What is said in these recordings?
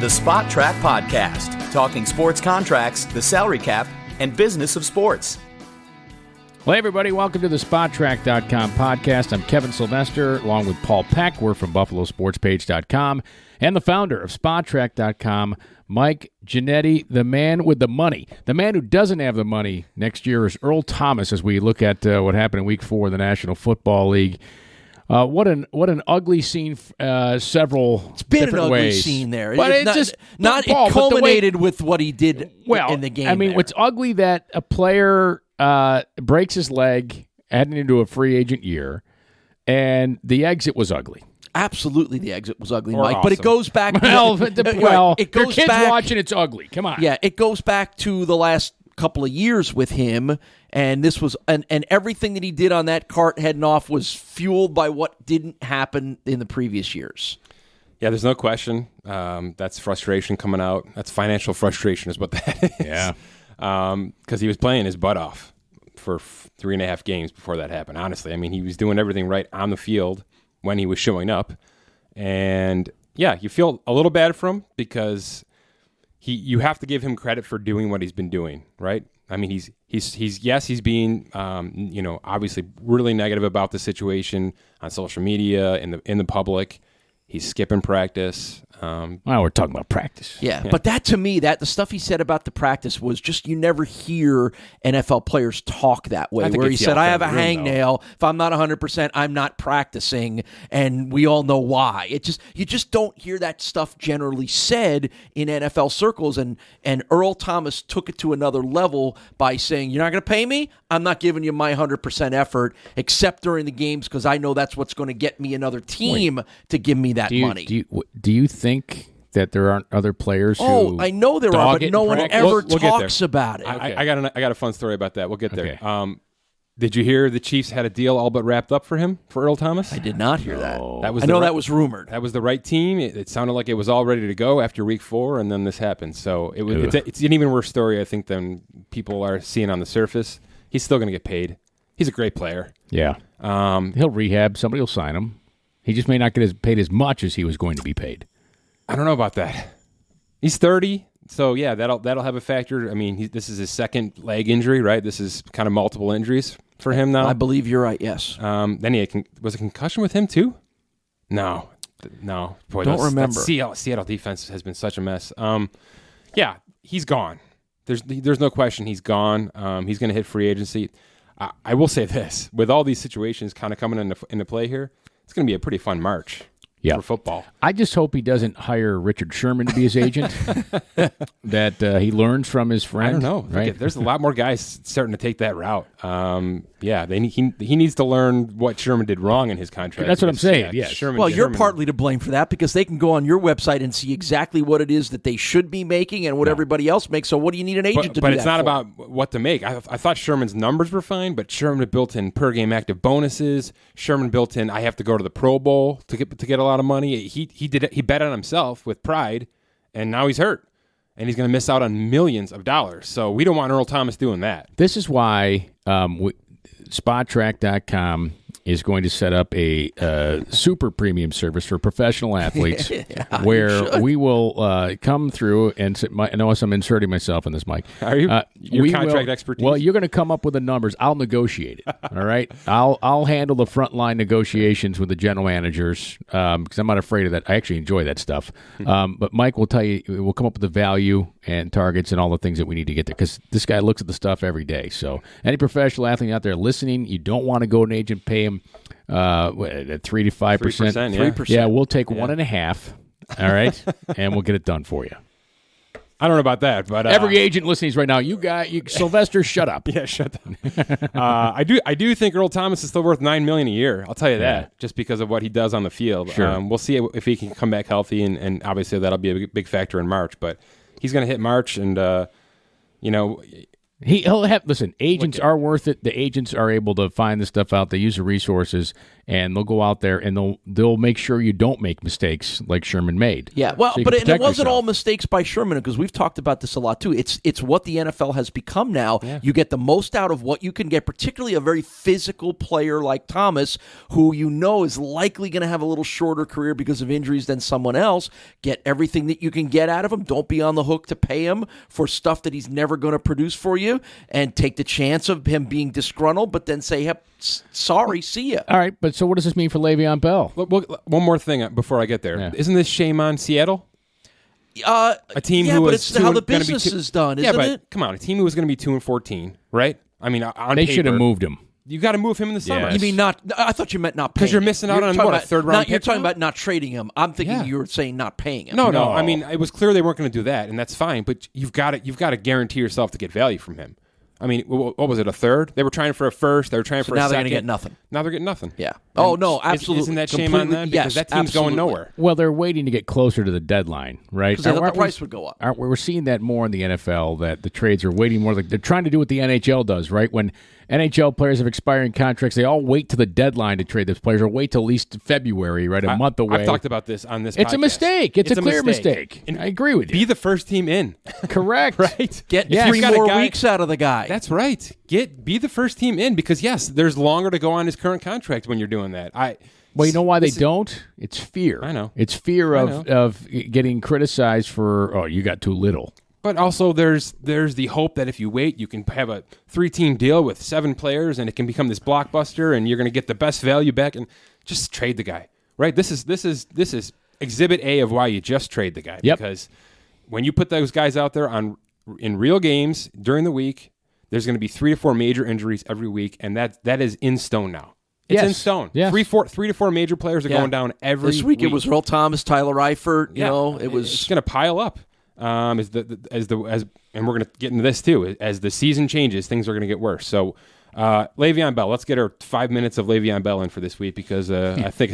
The Spotrac Podcast, talking sports contracts, the salary cap, and business of sports. Well, hey everybody, welcome to the Spotrac.com podcast. I'm Kevin Sylvester, along with Paul Peck. We're from BuffaloSportsPage.com, and the founder of Spotrac.com, Mike Giannetti, the man with the money. The man who doesn't have the money next year is Earl Thomas, as we look at what happened in Week 4 of the National Football League. What an ugly scene, several It's been different an ugly ways. scene there. But It's it's not Paul, it culminated with what he did in the game. I mean, there. It's ugly that a player breaks his leg heading into a free agent year, and the exit was ugly. Absolutely, the exit was ugly, Or Mike. awesome. But it goes back. It goes your kid's back, watching. It's ugly. Come on. Yeah, it goes back to the last couple of years with him, and this was and everything that he did on that cart heading off was fueled by what didn't happen in the previous years. Yeah, there's no question. That's frustration coming out. That's financial frustration is what that is. Yeah. Because he was playing his butt off for 3.5 games before that happened. Honestly, I mean, he was doing everything right on the field when he was showing up. And, yeah, you feel a little bad for him because you have to give him credit for doing what he's been doing, right? I mean, he's being, obviously really negative about the situation on social media, in the public. He's skipping practice. Well, we're talking about practice. Yeah, but that to me, the stuff he said about the practice was just you never hear NFL players talk that way. Where he said, "I have a hangnail. If I'm not 100%, I'm not practicing," and we all know why. You just don't hear that stuff generally said in NFL circles. And Earl Thomas took it to another level by saying, "You're not going to pay me. I'm not giving you my 100% effort, except during the games because I know that's what's going to get me another team to give me that money." Do you think that there aren't other players who I know there are, but no one ever We'll talks about it. I got a fun story about that. We'll get there. Okay. Did you hear the Chiefs had a deal all but wrapped up for him, for Earl Thomas? I did not hear that. That was rumored. That was the right team. It sounded like it was all ready to go after Week 4, and then this happened. So it's an even worse story, I think, than people are seeing on the surface. He's still going to get paid. He's a great player. Yeah. He'll rehab. Somebody will sign him. He just may not get paid as much as he was going to be paid. I don't know about that. He's 30, so yeah, that'll have a factor. I mean, this is his second leg injury, right? This is kind of multiple injuries for him now. I believe you're right. Yes. Then was a concussion with him too? No. Boy, don't remember. Seattle defense has been such a mess. Yeah, he's gone. There's no question he's gone. He's going to hit free agency. I will say this: with all these situations kind of coming into play here, it's going to be a pretty fun March. Yeah. For football. I just hope he doesn't hire Richard Sherman to be his agent, that he learns from his friend. I don't know. Right? There's a lot more guys starting to take that route. He needs to learn what Sherman did wrong in his contract. That's what I'm saying, yes. You're partly to blame for that because they can go on your website and see exactly what it is that they should be making and what everybody else makes. So what do you need an agent to do that But it's not for? about what to make. I thought Sherman's numbers were fine, but Sherman built in per-game active bonuses. Sherman built in I have to go to the Pro Bowl to get a lot of money. He did it. He bet on himself with pride, and now he's hurt. And he's going to miss out on millions of dollars. So we don't want Earl Thomas doing that. This is why Spotrac.com is going to set up a super premium service for professional athletes where we will come through and notice I'm inserting myself in this, Mike. Are you? Your contract expertise? Well, you're going to come up with the numbers. I'll negotiate it. All right? I'll handle the frontline negotiations with the general managers because I'm not afraid of that. I actually enjoy that stuff. But Mike will tell you, we'll come up with the value and targets and all the things that we need to get there because this guy looks at the stuff every day. So any professional athlete out there listening, you don't want to go to an agent, pay him 3 to 5%. 3%. Yeah, we'll take 1.5. All right, and we'll get it done for you. I don't know about that, but every agent listening right now, Sylvester, shut up. Yeah, shut up. I do think Earl Thomas is still worth $9 million a year. I'll tell you that, just because of what he does on the field. Sure. We'll see if he can come back healthy, and obviously that'll be a big factor in March. But he's going to hit March, and He'll have. Listen, agents are worth it. The agents are able to find the stuff out. They use the resources, and they'll go out there and they'll make sure you don't make mistakes like Sherman made. Yeah, well, so but it wasn't yourself. all mistakes by Sherman, because we've talked about this a lot too. It's what the NFL has become now. Yeah. You get the most out of what you can get, particularly a very physical player like Thomas, who you know is likely going to have a little shorter career because of injuries than someone else. Get everything that you can get out of him. Don't be on the hook to pay him for stuff that he's never going to produce for you. And take the chance of him being disgruntled, but then say, hey, sorry, see ya. All right, but so what does this mean for Le'Veon Bell? One more thing before I get there. Yeah. Isn't this shame on Seattle? A team who but was it's how the business is done, isn't but it? come on, a team who was going to be 2-14, right? I mean, on They paper, should have moved him. You got to move him in the summer. Yes. You mean not? I thought you meant not paying. Because you're missing out on what, a third-round You're pick talking now? about not trading him. I'm thinking Yeah. you were saying not paying him. No. I mean, it was clear they weren't going to do that, and that's fine. But you've got to guarantee yourself to get value from him. I mean, what was it, a third? They were trying for a first. They were trying for a second. Now they're going to get nothing. Now they're getting nothing. Yeah. Oh, no, absolutely. Isn't that shame on them? Because that team's going nowhere. Well, they're waiting to get closer to the deadline, right? Because they thought the price would go up. We're seeing that more in the NFL, that the trades are waiting more. They're trying to do what the NHL does, right? When NHL players have expiring contracts, they all wait to the deadline to trade those players, or wait till at least February, right? A month away. I've talked about this on this podcast. It's a mistake. It's a clear mistake. And I agree with you. Be the first team in. Correct. Right? Get Yes. 3 You've got a more guy- weeks out of the guy. That's right. Be the first team in, because, yes, there's longer to go on his current contract when you're doing that. Well, you know why they don't? It's fear. I know. It's fear of getting criticized for, you got too little. But also there's the hope that if you wait, you can have a 3-team deal with 7 players, and it can become this blockbuster, and you're going to get the best value back, and just trade the guy. Right? This is exhibit A of why you just trade the guy. Yep. Because when you put those guys out there in real games during the week, there's going to be 3 to 4 major injuries every week, and that is in stone now. It's in stone. Yes. 3 to 4 major players are going down every This week. It was Earl Thomas, Tyler Eifert. You know, it was. It's going to pile up. And we're going to get into this too. As the season changes, things are going to get worse. So, Le'Veon Bell. Let's get our 5 minutes of Le'Veon Bell in for this week, because I think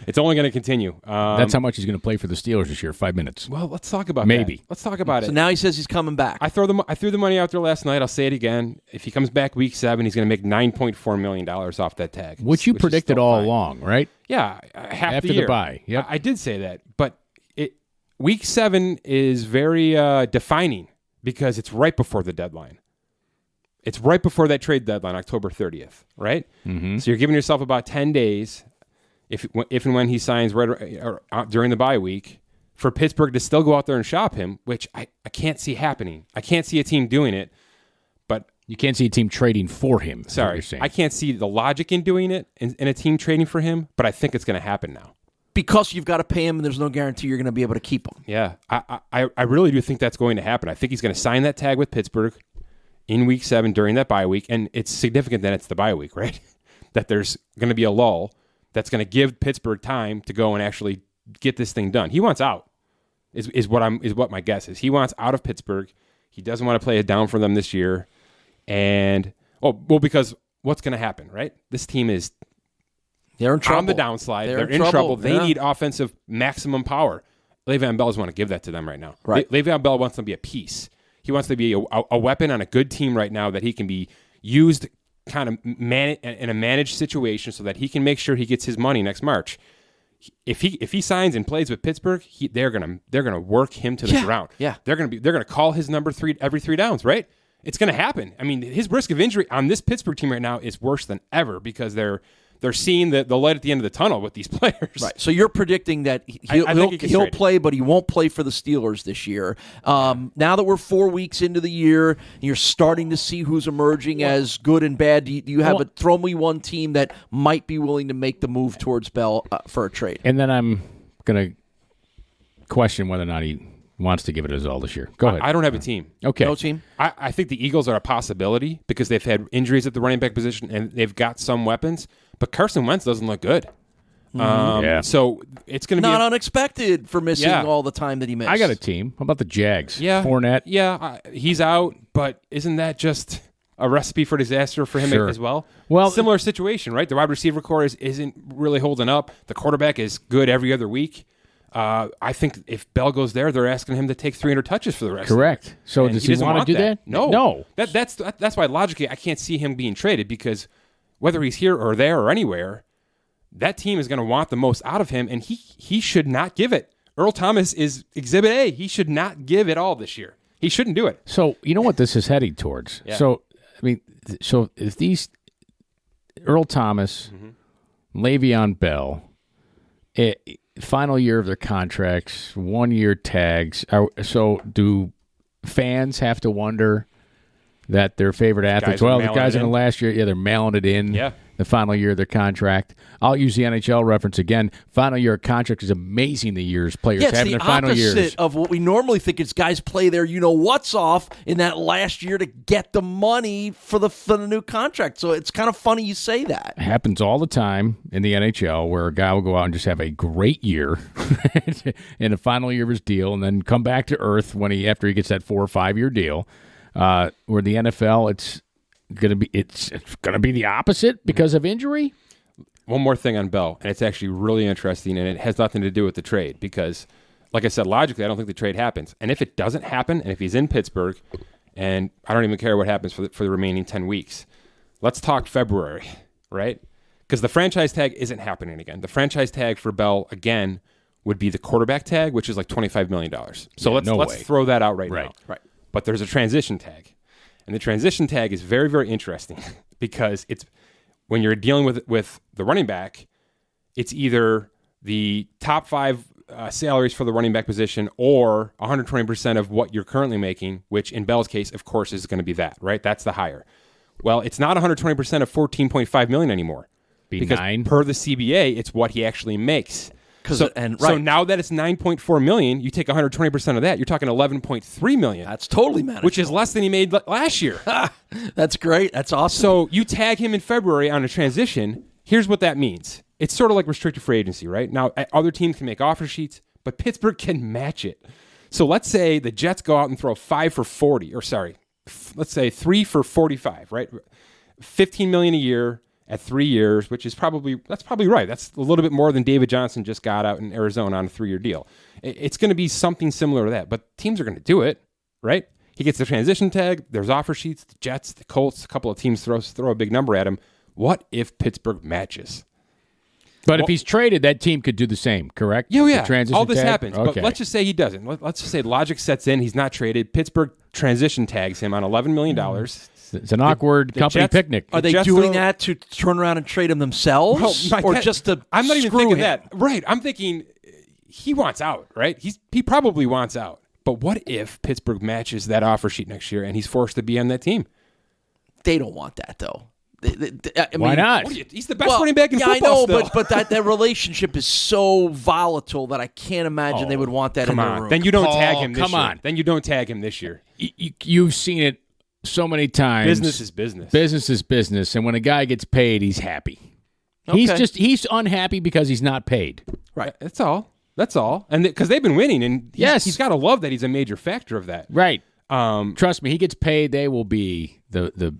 it's only going to continue. That's how much he's going to play for the Steelers this year. 5 minutes. Well, let's talk about Maybe. that. Let's talk about it. So now he says he's coming back. I threw the money out there last night. I'll say it again. If he comes back week 7, he's going to make $9.4 million off that tag, Which you predicted still all fine. along, right? Yeah, half After the year. bye. Yep. I did say that, but week 7 is very defining, because it's right before the deadline. It's right before that trade deadline, October 30th, right? Mm-hmm. So you're giving yourself about 10 days, if and when he signs during the bye week, for Pittsburgh to still go out there and shop him, which I can't see happening. I can't see a team doing it, but You can't see a team trading for him. Is what sorry, you're saying. I can't see the logic in doing it in a team trading for him, but I think it's going to happen now. Because you've got to pay him, and there's no guarantee you're going to be able to keep him. Yeah, I really do think that's going to happen. I think he's going to sign that tag with Pittsburgh in week 7 during that bye week, and it's significant that it's the bye week, right? That there's going to be a lull that's going to give Pittsburgh time to go and actually get this thing done. He wants out, is what my guess is. He wants out of Pittsburgh. He doesn't want to play it down for them this year, and because what's going to happen, right? This team is. They're in trouble. On the downslide. They're in trouble. They yeah. need offensive maximum power. Le'Veon Bell doesn't want to give that to them right now. Right. Le'Veon Bell wants them to be a piece. He wants to be a weapon on a good team right now that he can be used kind of in a managed situation so that he can make sure he gets his money next March. If he signs and plays with Pittsburgh, they're gonna work him to the ground. Yeah. They're gonna call his number 3 every 3 downs, right? It's gonna happen. I mean, his risk of injury on this Pittsburgh team right now is worse than ever, because they're seeing the light at the end of the tunnel with these players. Right. So you're predicting that he'll play, but he won't play for the Steelers this year. Now that we're 4 weeks into the year, you're starting to see who's emerging as good and bad. Do you have throw me one team that might be willing to make the move towards Bell for a trade? And then I'm going to question whether or not he wants to give it his all this year. Go ahead. I don't have a team. Okay. No team? I think the Eagles are a possibility because they've had injuries at the running back position and they've got some weapons, but Carson Wentz doesn't look good. So it's going to be not unexpected for missing all the time that he missed. I got a team. How about the Jags? Yeah. Fournette? Yeah, he's out, but isn't that just a recipe for disaster for him Sure. as well? Well, similar situation, right? The wide receiver core isn't really holding up. The quarterback is good every other week. I think if Bell goes there, they're asking him to take 300 touches for the rest. Correct. So does he want to do that? No. That's why logically I can't see him being traded, because whether he's here or there or anywhere, that team is going to want the most out of him, and he should not give it. Earl Thomas is Exhibit A. He should not give it all this year. He shouldn't do it. So you know what this is heading towards? Yeah. So, I mean, so if these Earl Thomas, Le'Veon Bell, final year of their contracts, 1-year tags, so do fans have to wonder that their favorite athletes, the guys in the last year, they're mailing it in. Yeah. The final year of their contract. I'll use the NHL reference again. Final year of contract is amazing. The years players have in their final years. It's the opposite of what we normally think is guys play their what's off in that last year to get the money for the new contract. So it's kind of funny you say that. It happens all the time in the NHL where a guy will go out and just have a great year in the final year of his deal and then come back to earth after he gets that 4 or 5 year deal. Where the NFL, it's gonna be the opposite because of injury. One more thing on Bell, and it's actually really interesting, and it has nothing to do with the trade because, like I said, logically, I don't think the trade happens. And if it doesn't happen, and if he's in Pittsburgh, and I don't even care what happens for the remaining 10 weeks, let's talk February, right? Because the franchise tag isn't happening again. The franchise tag for Bell, again, would be the quarterback tag, which is like $25 million. So let's throw that out right now. Right. But there's a transition tag. And the transition tag is very, very interesting because it's when you're dealing with the running back, it's either the top 5 salaries for the running back position or 120% of what you're currently making, which in Bell's case, of course, is going to be that, right? That's the higher. Well, it's not 120% of $14.5 million anymore. Because per the CBA, it's what he actually makes. So now that it's $9.4 million, you take 120% of that, you're talking $11.3 million. That's totally manageable. Which is less than he made last year. That's great. That's awesome. So you tag him in February on a transition. Here's what that means. It's sort of like restricted free agency, right? Now, other teams can make offer sheets, but Pittsburgh can match it. So let's say the Jets go out and throw 5 for 40, let's say 3 for 45, right? $15 million a year. At 3 years, that's probably right. That's a little bit more than David Johnson just got out in Arizona on a 3-year deal. It's going to be something similar to that, but teams are going to do it, right? He gets the transition tag. There's offer sheets. The Jets, the Colts, a couple of teams throw a big number at him. What if Pittsburgh matches? But if he's traded, that team could do the same, correct? Yeah. All this tag? happens. Okay. But let's just say he doesn't. Let's just say logic sets in. He's not traded. Pittsburgh transition tags him on $11 million. It's an awkward company picnic. Are they doing that to turn around and trade him themselves? Just to I'm not even thinking him? that. Right. I'm thinking he wants out, right? He probably wants out. But what if Pittsburgh matches that offer sheet next year and he's forced to be on that team? They don't want that, though. Why not? He's the best running back in football. I know, still. but that relationship is so volatile that I can't imagine they would want that in their room. Then you don't tag him this year. Come on. Then you don't tag him this year. You've seen it so many times. Business is business. Business is business, and when a guy gets paid, he's happy. Okay. He's unhappy because he's not paid. Right. That's all. And because they've been winning, and he's got to love that he's a major factor of that. Right. Trust me, he gets paid. They will be the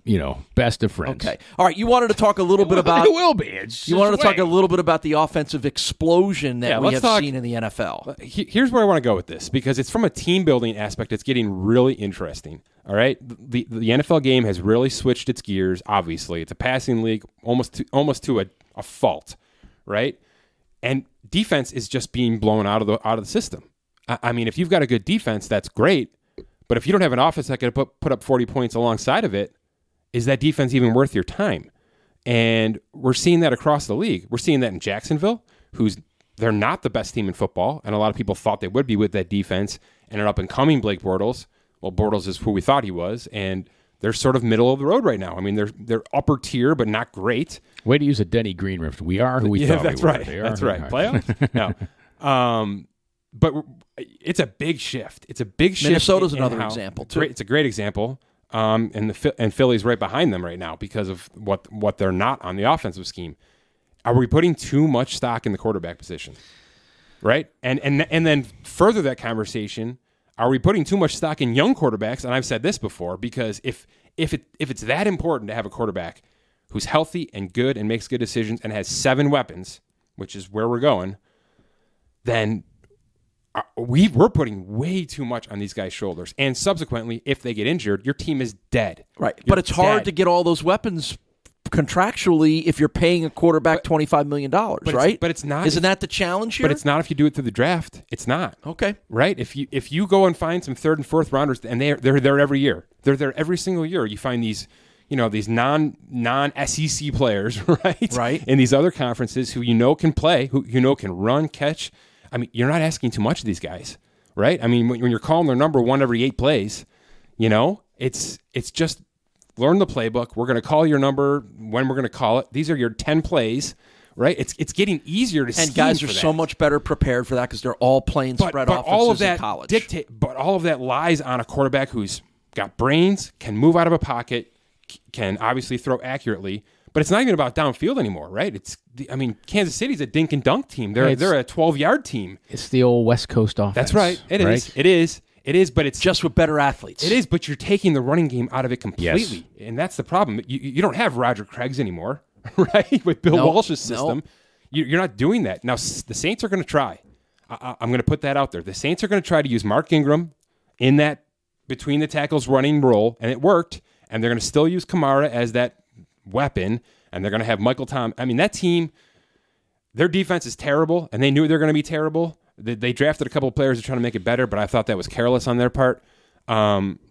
best of friends. Okay. All right. You wanted to talk a little bit about. It will be. You wanted to talk a little bit about the offensive explosion that we have seen in the NFL. Here's where I want to go with this because it's from a team building aspect. It's getting really interesting. All right. The NFL game has really switched its gears. Obviously, it's a passing league, almost to a fault, right? And defense is just being blown out of the system. I mean, if you've got a good defense, that's great. But if you don't have an offense that can put up 40 points alongside of it, is that defense even worth your time? And we're seeing that across the league. We're seeing that in Jacksonville, they're not the best team in football, and a lot of people thought they would be with that defense. And an up-and-coming Blake Bortles. Well, Bortles is who we thought he was, and they're sort of middle of the road right now. I mean, they're upper tier, but not great. Way to use a Denny Green riff. We are who we thought we were. Right. That's right. Playoffs? No. But it's a big shift. It's a big shift. Minnesota's another example, too. It's a great example. And Philly's right behind them right now because of what they're not on the offensive scheme. Are we putting too much stock in the quarterback position? Right? And then further that conversation, are we putting too much stock in young quarterbacks? And I've said this before, because if it's that important to have a quarterback who's healthy and good and makes good decisions and has 7 weapons, which is where we're going, then we're putting way too much on these guys' shoulders. And subsequently, if they get injured, your team is dead. Right. But it's hard to get all those weapons contractually if you're paying a quarterback $25 million, right? But it's not. Isn't that the challenge here? But it's not if you do it through the draft. It's not. Okay. Right? If you go and find some third and fourth rounders, and they're there every year. They're there every single year. You find these these non-SEC players, right? Right. In these other conferences who can play, who can run, catch. I mean, you're not asking too much of these guys, right? I mean, when you're calling their number 1 every 8 plays, it's just learn the playbook. We're going to call your number when we're going to call it. These are your 10 plays, right? It's getting easier to scheme and guys for are that. so much better prepared for that because they're all playing spread offenses all of that in college. But all of that lies on a quarterback who's got brains, can move out of a pocket, can obviously throw accurately. But it's not even about downfield anymore, right? Kansas City's a dink and dunk team. They're a 12-yard team. It's the old West Coast offense. That's right. It is, but it's just with better athletes. It is, but you're taking the running game out of it completely. Yes. And that's the problem. You don't have Roger Craig's anymore, right? With Bill Walsh's system. You're not doing that. Now, the Saints are going to try. I'm going to put that out there. The Saints are going to try to use Mark Ingram in that between the tackles running role, and it worked. And they're going to still use Kamara as that weapon, and they're going to have Michael Thomas. I mean, that team, their defense is terrible, and they knew they were going to be terrible. They drafted a couple of players to try to make it better, but I thought that was careless on their part,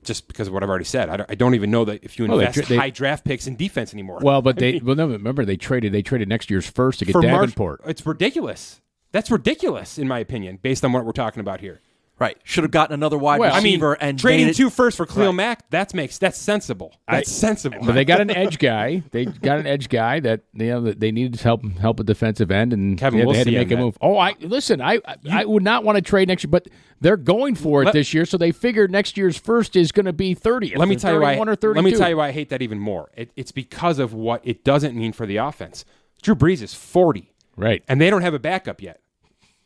just because of what I've already said. I don't even know that if you invest high draft picks in defense anymore. Well, but remember they traded next year's first to get Davenport. It's ridiculous. That's ridiculous, in my opinion, based on what we're talking about here. Right. Should have gotten another wide receiver and trading 2 firsts for Khalil Mack, that's sensible. That's sensible. But they got an edge guy. They got an edge guy that that they needed to help a defensive end, and Kevin, they had to make a move. Oh, I would not want to trade next year, but they're going for it this year, so they figured next year's first is going to be 30th. Let me tell you why. Let me tell you why I hate that even more. It's because of what it doesn't mean for the offense. Drew Brees is 40, right, and they don't have a backup yet.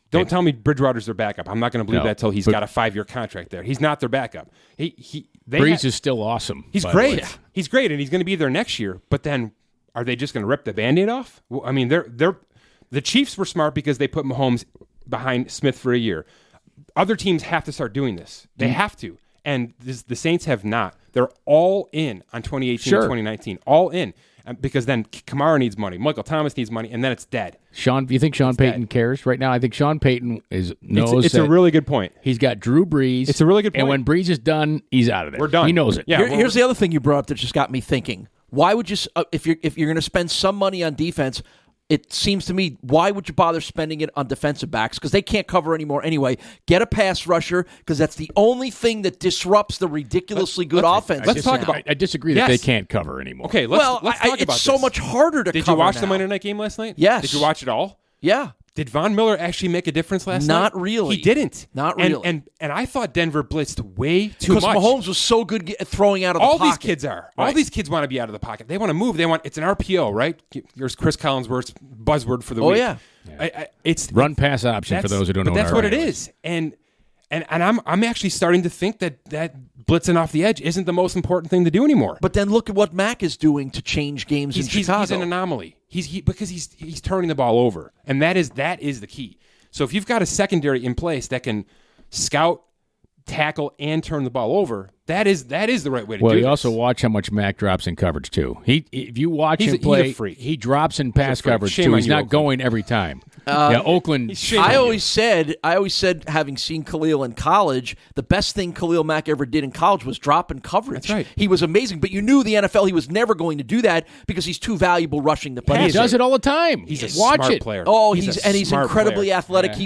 Don't tell me Bridgewater's their backup. I'm not going to believe that until he's got a 5-year contract there. He's not their backup. Brees is still awesome. He's great. He's great, and he's going to be there next year. But then, are they just going to rip the Band-Aid off? Well, I mean, the Chiefs were smart because they put Mahomes behind Smith for a year. Other teams have to start doing this. They have to. And the Saints have not. They're all in on 2018 and 2019. All in. Because then Kamara needs money, Michael Thomas needs money, and then it's dead. Do you think Sean Payton cares right now? I think Sean Payton knows it's a really good point. He's got Drew Brees. It's a really good point. And when Brees is done, he's out of there. We're done. He knows it. Yeah. Here's the other thing you brought up that just got me thinking. Why would you, if you're going to spend some money on defense? It seems to me, why would you bother spending it on defensive backs? Because they can't cover anymore anyway. Get a pass rusher, because that's the only thing that disrupts the ridiculously good offense. Let's talk about. I disagree that they can't cover anymore. Okay, let's talk about this. It's so much harder to cover. Did you watch now. the Monday night game last night? Yes. Did you watch it all? Yeah. Did Von Miller actually make a difference last night? Not really. He didn't. Not really. And I thought Denver blitzed way too much. Because Mahomes was so good at throwing out of the pocket. All these kids are. Right. All these kids want to be out of the pocket. They want to move. It's an RPO, right? There's Chris Collinsworth's buzzword for the week. Oh, yeah. It's run pass option for those who don't know. But that's what it is. And I'm actually starting to think that blitzing off the edge isn't the most important thing to do anymore. But then look at what Mack is doing to change games in Chicago. He's an anomaly. Because he's turning the ball over, and that is the key. So if you've got a secondary in place that can scout, tackle, and turn the ball over, that is the right way to do it. Well, you also watch how much Mack drops in coverage too. If you watch him play, he drops in pass coverage too. He's not going every time. Oakland. I always said, having seen Khalil in college, the best thing Khalil Mack ever did in college was drop in coverage. That's right. He was amazing, but you knew the NFL he was never going to do that because he's too valuable rushing the passer. But he does it all the time. He's a watch smart it. player. Oh, he's incredibly athletic. Yeah.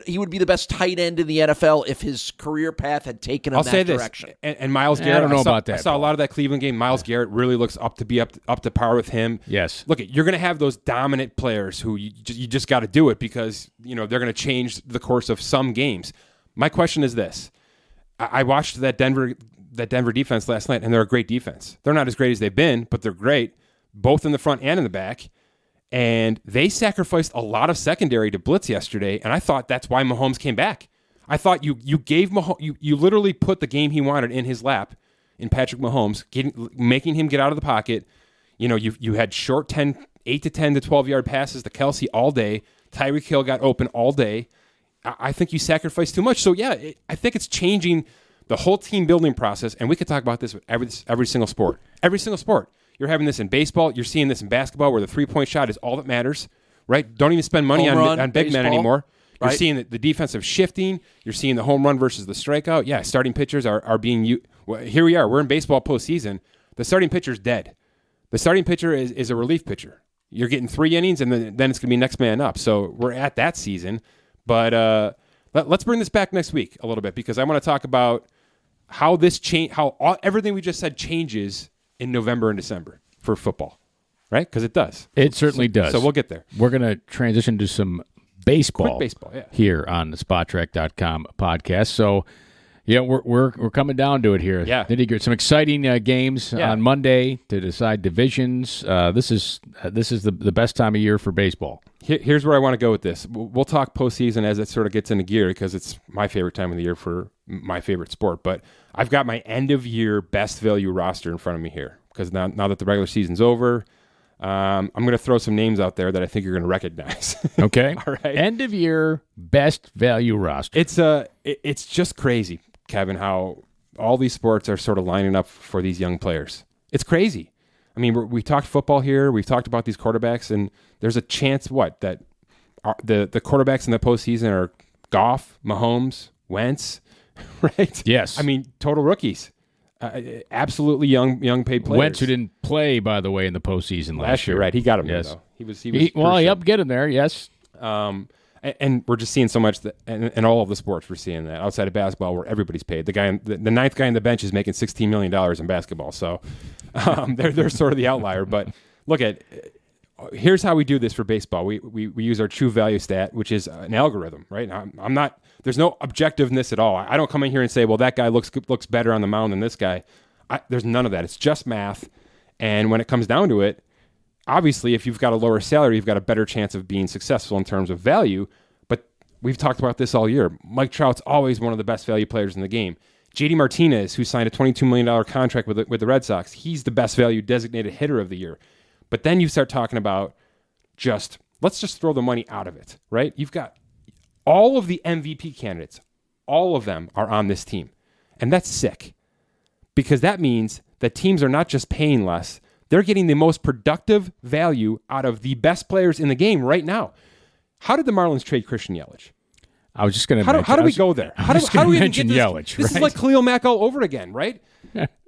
He would be the best tight end in the NFL if his career path had taken him that direction. And Myles Garrett. I don't know about that. I saw a lot of that Cleveland game. Myles Garrett really looks up to par with him. Yes. Look, you're going to have those dominant players who you just got to do it because they're going to change the course of some games. My question is this: I watched that Denver defense last night, and they're a great defense. They're not as great as they've been, but they're great, both in the front and in the back. And they sacrificed a lot of secondary to blitz yesterday, and I thought that's why Mahomes came back. I thought you gave Mahomes, you literally put the game he wanted in his lap, in Patrick Mahomes, making him get out of the pocket. You had short 8 to 10 to 12 yard passes to Kelsey all day. Tyreek Hill got open all day. I think you sacrifice too much. So, yeah, I think it's changing the whole team building process, and we could talk about this with every single sport. Every single sport. You're having this in baseball. You're seeing this in basketball where the three-point shot is all that matters, right? Don't even spend money on big men anymore. You're seeing the defensive shifting. You're seeing the home run versus the strikeout. Yeah, starting pitchers are being used. Well, here we are. We're in baseball postseason. The starting pitcher's dead. The starting pitcher is a relief pitcher. You're getting 3 innings, and then it's going to be next man up. So we're at that season. But let's bring this back next week a little bit, because I want to talk about how this everything we just said changes in November and December for football, right? Because it does. It certainly does. So we'll get there. We're going to transition to some baseball, quick baseball, yeah, here on the Spotrac.com podcast. So, yeah, we're coming down to it here. Yeah. Then you get some exciting games on Monday to decide divisions. This is the best time of year for baseball. Here's where I want to go with this. We'll talk postseason as it sort of gets into gear, because it's my favorite time of the year for my favorite sport. But I've got my end-of-year best value roster in front of me here, because now that the regular season's over, I'm going to throw some names out there that I think you're going to recognize. Okay. All right. End-of-year best value roster. It's just crazy, Kevin, how all these sports are sort of lining up for these young players. It's crazy. I mean, we talked football here. We've talked about these quarterbacks, and there's a chance that the quarterbacks in the postseason are Goff, Mahomes, Wentz, right? Yes. I mean, total rookies. Absolutely young paid players. Wentz, who didn't play, by the way, in the postseason last year. Right? He got him yes. there, though. He was he helped get him there. Yes. And we're just seeing so much that, in all of the sports, we're seeing that outside of basketball, where everybody's paid. The ninth guy on the bench is making $16 million in basketball. So they're sort of the outlier. But look here's how we do this for baseball. We use our true value stat, which is an algorithm, right? I'm not. There's no objectiveness at all. I don't come in here and say, well, that guy looks better on the mound than this guy. There's none of that. It's just math. And when it comes down to it, obviously, if you've got a lower salary, you've got a better chance of being successful in terms of value. But we've talked about this all year. Mike Trout's always one of the best value players in the game. JD Martinez, who signed a $22 million contract with the Red Sox, he's the best value designated hitter of the year. But then you start talking about let's just throw the money out of it, right? You've got all of the MVP candidates. All of them are on this team. And that's sick, because that means that teams are not just paying less, they're getting the most productive value out of the best players in the game right now. How did the Marlins trade Christian Yelich? I was just going to. How do we go there? How do we even get this? Yelich? This is like Khalil Mack all over again, right?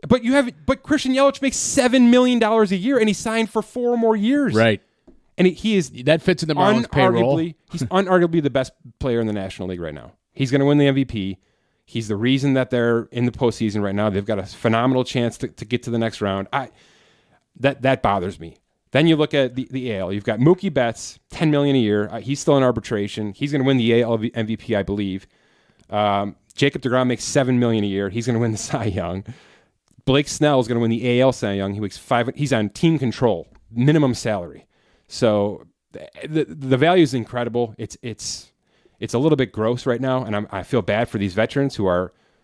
But Christian Yelich makes $7 million a year, and he signed for 4 more years. Right. And he is that fits in the Marlins payroll. He's unarguably the best player in the National League right now. He's going to win the MVP. He's the reason that they're in the postseason right now. They've got a phenomenal chance to get to the next round. That bothers me. Then you look at the AL. You've got Mookie Betts, $10 million a year. He's still in arbitration. He's going to win the AL MVP, I believe. Jacob deGrom makes $7 million a year. He's going to win the Cy Young. Blake Snell is going to win the AL Cy Young. He makes $5. He's on team control, minimum salary. So the value is incredible. It's a little bit gross right now, and I feel bad for these veterans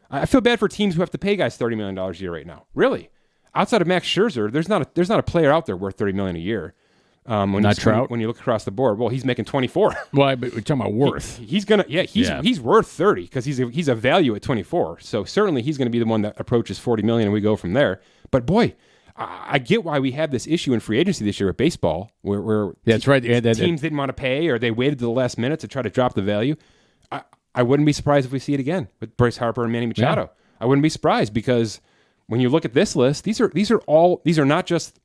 I feel bad for teams who have to pay guys $30 million a year right now. Really. Outside of Max Scherzer, there's not a player out there worth $30 million a year. Trout. When you look across the board, well, he's making 24. Well, but we're talking about worth. He's worth 30 because he's a value at 24. So certainly he's going to be the one that approaches 40 million, and we go from there. But boy, I get why we have this issue in free agency this year with baseball, where that's right. Teams didn't want to pay, or they waited to the last minute to try to drop the value. I wouldn't be surprised if we see it again with Bryce Harper and Manny Machado. Yeah. I wouldn't be surprised, because when you look at this list, these are not just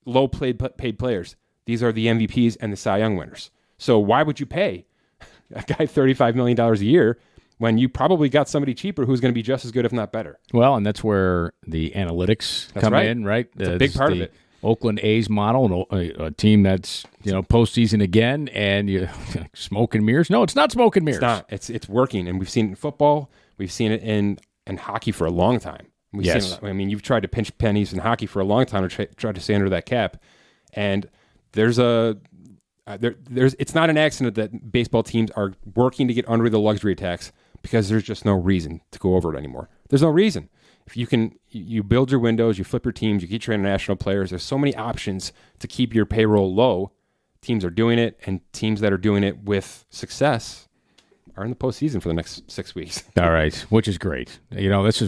low paid players. These are the MVPs and the Cy Young winners. So why would you pay a guy $35 million a year when you probably got somebody cheaper who's going to be just as good, if not better? Well, and that's where the analytics come in, right? It's a big part of it. Oakland A's model, a team that's postseason again, and you smoke and mirrors. No, it's not smoke and mirrors. It's not. It's working, and we've seen it in football. We've seen it in hockey for a long time. Yes. You've tried to pinch pennies in hockey for a long time to try to stay under that cap, and it's not an accident that baseball teams are working to get under the luxury tax, because there's just no reason to go over it anymore. There's no reason. If you build your windows, you flip your teams, you keep your international players. There's so many options to keep your payroll low. Teams are doing it, and teams that are doing it with success, are in the postseason for the next 6 weeks. All right, which is great. This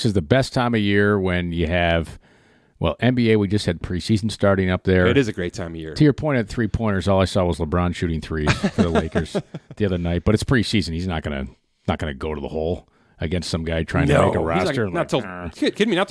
is the best time of year when you have, NBA, we just had preseason starting up there. It is a great time of year. To your point at three-pointers, all I saw was LeBron shooting threes for the Lakers the other night. But it's preseason. He's not gonna go to the hole against some guy trying to make a roster. Not till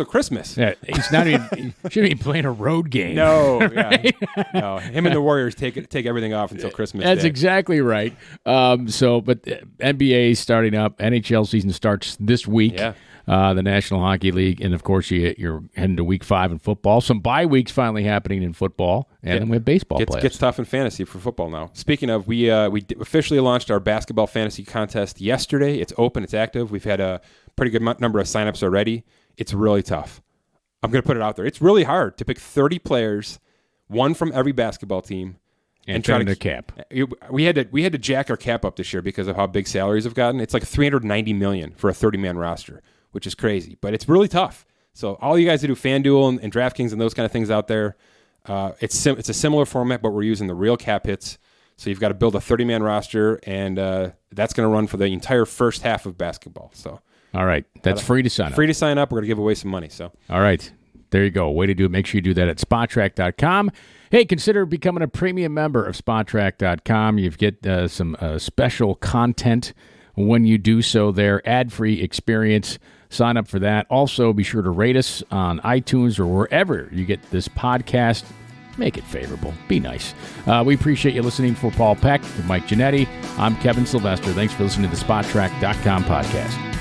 Christmas. Yeah, he's not even. He shouldn't be playing a road game. No, right? No. Him and the Warriors take everything off until Christmas. That's Day. exactly right. But NBA starting up. NHL season starts this week. Yeah. The National Hockey League, and of course you're heading to Week 5 in football. Some bye weeks finally happening in football, and then we have baseball playoffs. Gets tough in fantasy for football now. Speaking of, we officially launched our basketball fantasy contest yesterday. It's open, it's active. We've had a pretty good number of signups already. It's really tough. I'm going to put it out there. It's really hard to pick 30 players, one from every basketball team, and try to their cap. We had to jack our cap up this year because of how big salaries have gotten. It's like $390 million for a 30-man roster, which is crazy, but it's really tough. So all you guys that do FanDuel and DraftKings and those kind of things out there, it's a similar format, but we're using the real cap hits. So you've got to build a 30-man roster, and that's going to run for the entire first half of basketball. So all right, that's free to sign up. Free to sign up. We're going to give away some money. So all right, there you go. Way to do it. Make sure you do that at Spotrac.com. Hey, consider becoming a premium member of Spotrac.com. You get some special content when you do so there, ad-free experience. Sign up for that. Also, be sure to rate us on iTunes or wherever you get this podcast. Make it favorable. Be nice. We appreciate you listening. For Paul Peck and Mike Giannetti, I'm Kevin Sylvester. Thanks for listening to the Spotrac.com podcast.